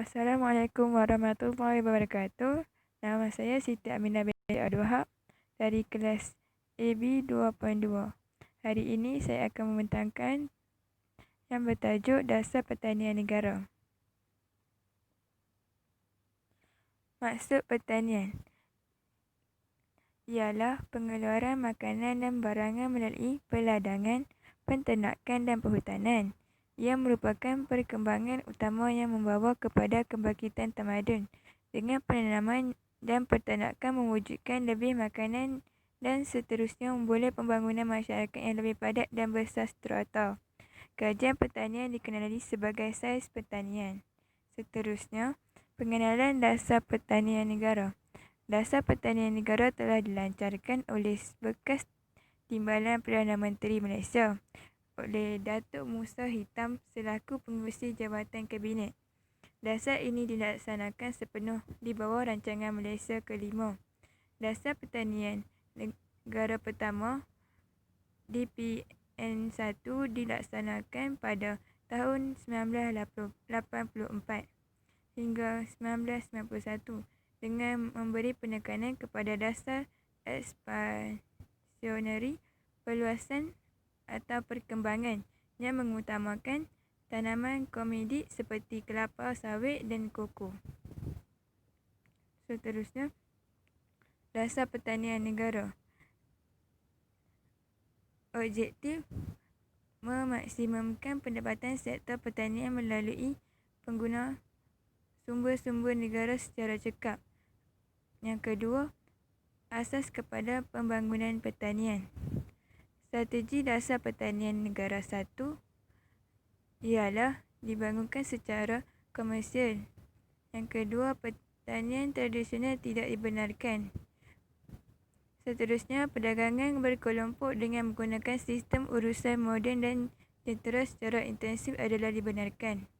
Assalamualaikum warahmatullahi wabarakatuh. Nama saya Siti Aminah binti Abdul Wahab dari kelas AB 2.2. Hari ini saya akan membentangkan yang bertajuk Dasar Pertanian Negara. Maksud pertanian ialah pengeluaran makanan dan barangan melalui peladangan, penternakan dan perhutanan. Ia merupakan perkembangan utama yang membawa kepada kebangkitan tamadun. Dengan penanaman dan peternakan mewujudkan lebih makanan dan seterusnya memboleh pembangunan masyarakat yang lebih padat dan bersastrata. Kajian pertanian dikenali sebagai sains pertanian. Seterusnya, pengenalan dasar pertanian negara. Dasar pertanian negara telah dilancarkan oleh bekas Timbalan Perdana Menteri Malaysia oleh Datuk Musa Hitam selaku pengerusi Jabatan Kabinet. Dasar ini dilaksanakan sepenuh di bawah rancangan Malaysia ke-5. Dasar Pertanian Negara pertama DPN1 dilaksanakan pada tahun 1984 hingga 1991 dengan memberi penekanan kepada dasar ekspansionari perluasan atau perkembangan yang mengutamakan tanaman komodik seperti kelapa sawit dan koko. Seterusnya, dasar pertanian negara. Objektif memaksimumkan pendapatan sektor pertanian melalui pengguna sumber-sumber negara secara cekap. Yang kedua, asas kepada pembangunan pertanian. Strategi dasar pertanian negara 1 ialah dibangunkan secara komersial. Yang kedua, pertanian tradisional tidak dibenarkan. Seterusnya, perdagangan berkelompok dengan menggunakan sistem urusan moden dan jentera secara intensif adalah dibenarkan.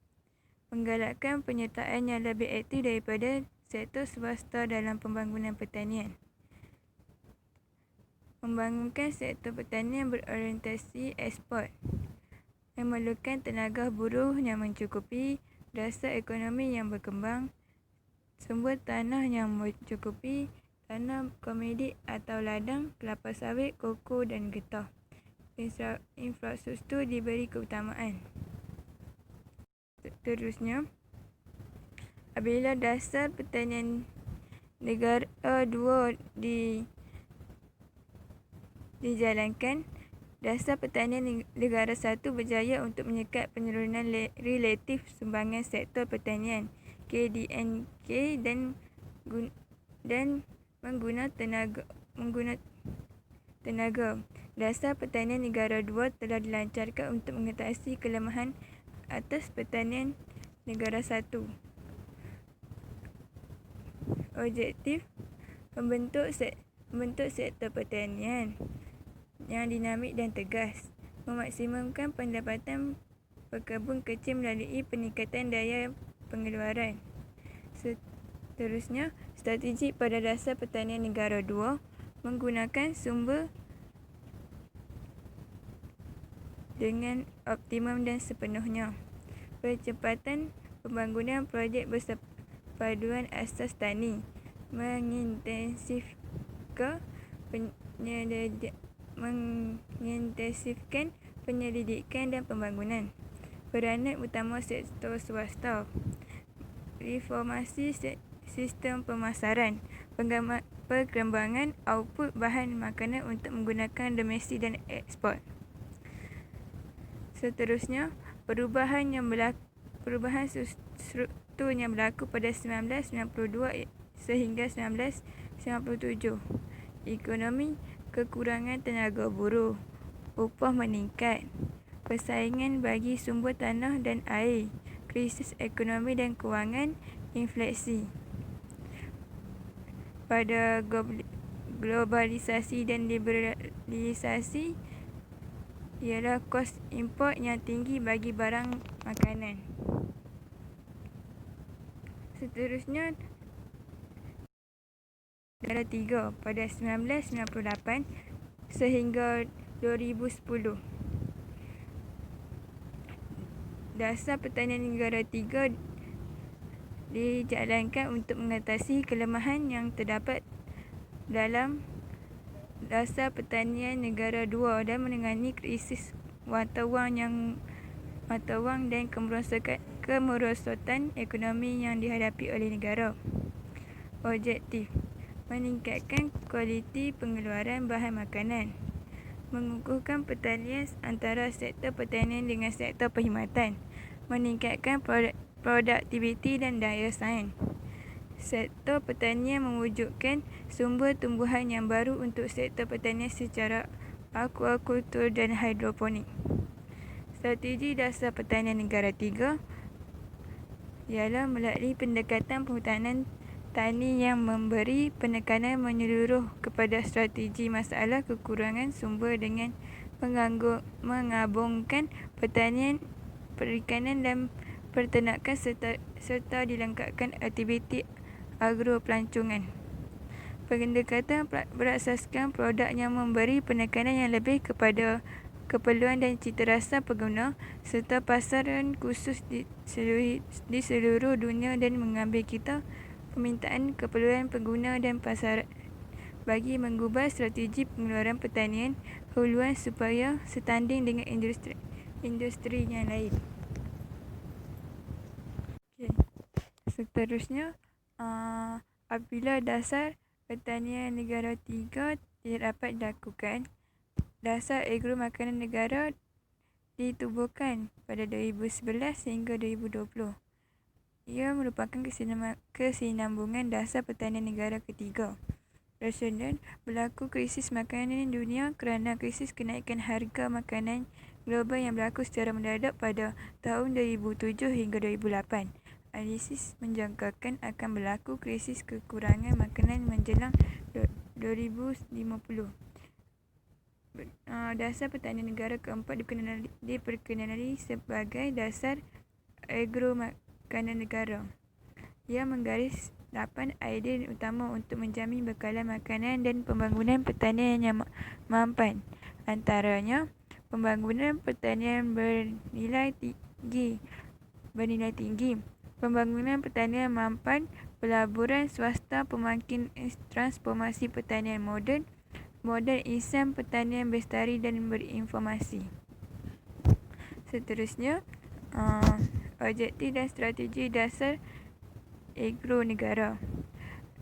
Menggalakkan penyertaan yang lebih aktif daripada sektor swasta dalam pembangunan pertanian. Membangunkan sektor pertanian berorientasi ekspor. Memerlukan tenaga buruh yang mencukupi, dasar ekonomi yang berkembang, sumber tanah yang mencukupi, tanah komodik atau ladang, kelapa sawit, koko dan getah. Infrastruktur diberi keutamaan. Seterusnya, apabila dasar pertanian negara 2 dijalankan, dasar pertanian negara 1 berjaya untuk menyekat penurunan relatif sumbangan sektor pertanian KDNK dan mengguna tenaga. Dasar pertanian negara 2 telah dilancarkan untuk mengatasi kelemahan atas pertanian negara 1. Objektif membentuk sektor pertanian yang dinamik dan tegas, memaksimumkan pendapatan pekebun kecil melalui peningkatan daya pengeluaran. Seterusnya, strategi pada dasar pertanian negara 2 menggunakan sumber dengan optimum dan sepenuhnya. Percepatan pembangunan projek bersepaduan asas tani, mengintensifkan penyelidikan dan pembangunan. Peranan utama sektor swasta. Reformasi sistem pemasaran, perkembangan output bahan makanan untuk menggunakan domestik dan ekspor. Seterusnya, perubahan struktur yang berlaku pada 1992 sehingga 1997. Ekonomi, kekurangan tenaga buruh, upah meningkat, persaingan bagi sumber tanah dan air, krisis ekonomi dan kewangan, inflasi. Pada globalisasi dan liberalisasi ialah kos import yang tinggi bagi barang makanan. Seterusnya, negara 3 pada 1998 sehingga 2010. Dasar pertanian negara 3 dijalankan untuk mengatasi kelemahan yang terdapat dalam dasar pertanian negara dua dan menangani krisis mata wang dan kemerosotan ekonomi yang dihadapi oleh negara. Objektif: meningkatkan kualiti pengeluaran bahan makanan, mengukuhkan pertalian antara sektor pertanian dengan sektor perkhidmatan, meningkatkan produktiviti dan daya saing. Sektor pertanian mewujudkan sumber tumbuhan yang baru untuk sektor pertanian secara akuakultur dan hidroponik. Strategi dasar pertanian negara 3 ialah melalui pendekatan perhutanan tani yang memberi penekanan menyeluruh kepada strategi masalah kekurangan sumber dengan menggabungkan pertanian, perikanan dan peternakan serta dilengkapkan aktiviti agropelancongan. Pendekatan berasaskan produk yang memberi penekanan yang lebih kepada keperluan dan citarasa pengguna serta pasaran khusus di seluruh dunia dan mengambil kita permintaan keperluan pengguna dan pasaran bagi mengubah strategi pengeluaran pertanian huluan supaya setanding dengan industri yang lain. Seterusnya, apabila dasar pertanian negara 3 tidak dapat dilakukan, dasar agro makanan negara ditubuhkan pada 2011 hingga 2020. Ia merupakan kesinambungan dasar pertanian negara ketiga. Rasional, berlaku krisis makanan dunia kerana krisis kenaikan harga makanan global yang berlaku secara mendadak pada tahun 2007 hingga 2008. Analisis menjangkakan akan berlaku krisis kekurangan makanan menjelang 2050. Dasar pertanian negara keempat diperkenali sebagai dasar agro makanan negara. Ia menggaris 8 idea utama untuk menjamin bekalan makanan dan pembangunan pertanian yang mampan. Antaranya, pembangunan pertanian bernilai tinggi, pembangunan pertanian mampan, pelaburan swasta, pemakin transformasi pertanian moden, model insan pertanian bestari dan berinformasi. Seterusnya, objektif dan strategi dasar agro negara.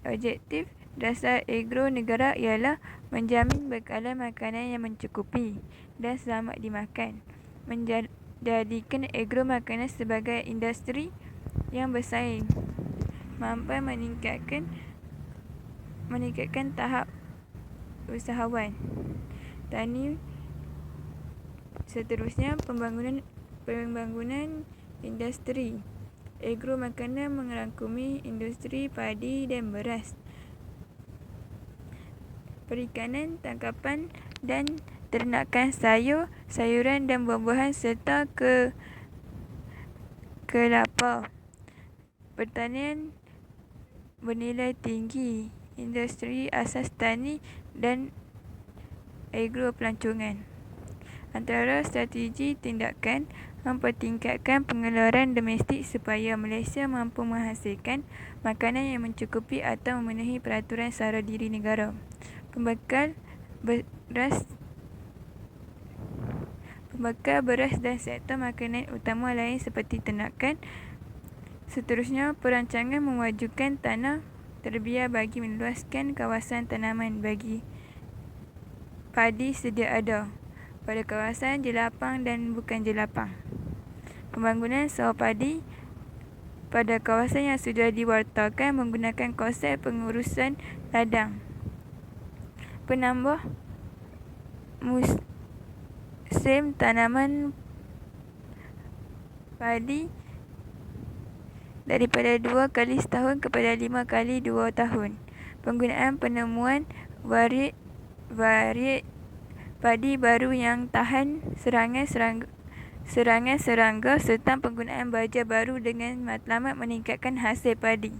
Objektif dasar agro negara ialah menjamin bekalan makanan yang mencukupi dan selamat dimakan, menjadikan agro makanan sebagai industri yang bersaing, mampu meningkatkan tahap usahawan tani. Seterusnya, pembangunan industri agro makanan merangkumi industri padi dan beras, perikanan, tangkapan dan ternakan sayuran dan buah-buahan serta kelapa. Pertanian bernilai tinggi, industri asas tani dan agropelancongan. Antara strategi tindakan mempertingkatkan pengeluaran domestik supaya Malaysia mampu menghasilkan makanan yang mencukupi atau memenuhi peraturan sara diri negara. Pembekal beras dan sektor makanan utama lain seperti ternakan. Seterusnya, perancangan memajukan tanah terbiar bagi meluaskan kawasan tanaman bagi padi sedia ada pada kawasan jelapang dan bukan jelapang. Pembangunan sawah padi pada kawasan yang sudah diwartakan menggunakan konsep pengurusan ladang. Penambah musim tanaman padi daripada 2 kali setahun kepada 5 kali 2 tahun. Penggunaan penemuan variet padi baru yang tahan serangan serangga serta penggunaan baja baru dengan matlamat meningkatkan hasil padi.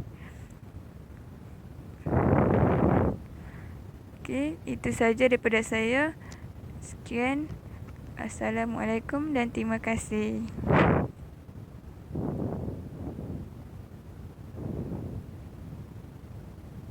Okey, itu saja daripada saya. Sekian. Assalamualaikum dan terima kasih.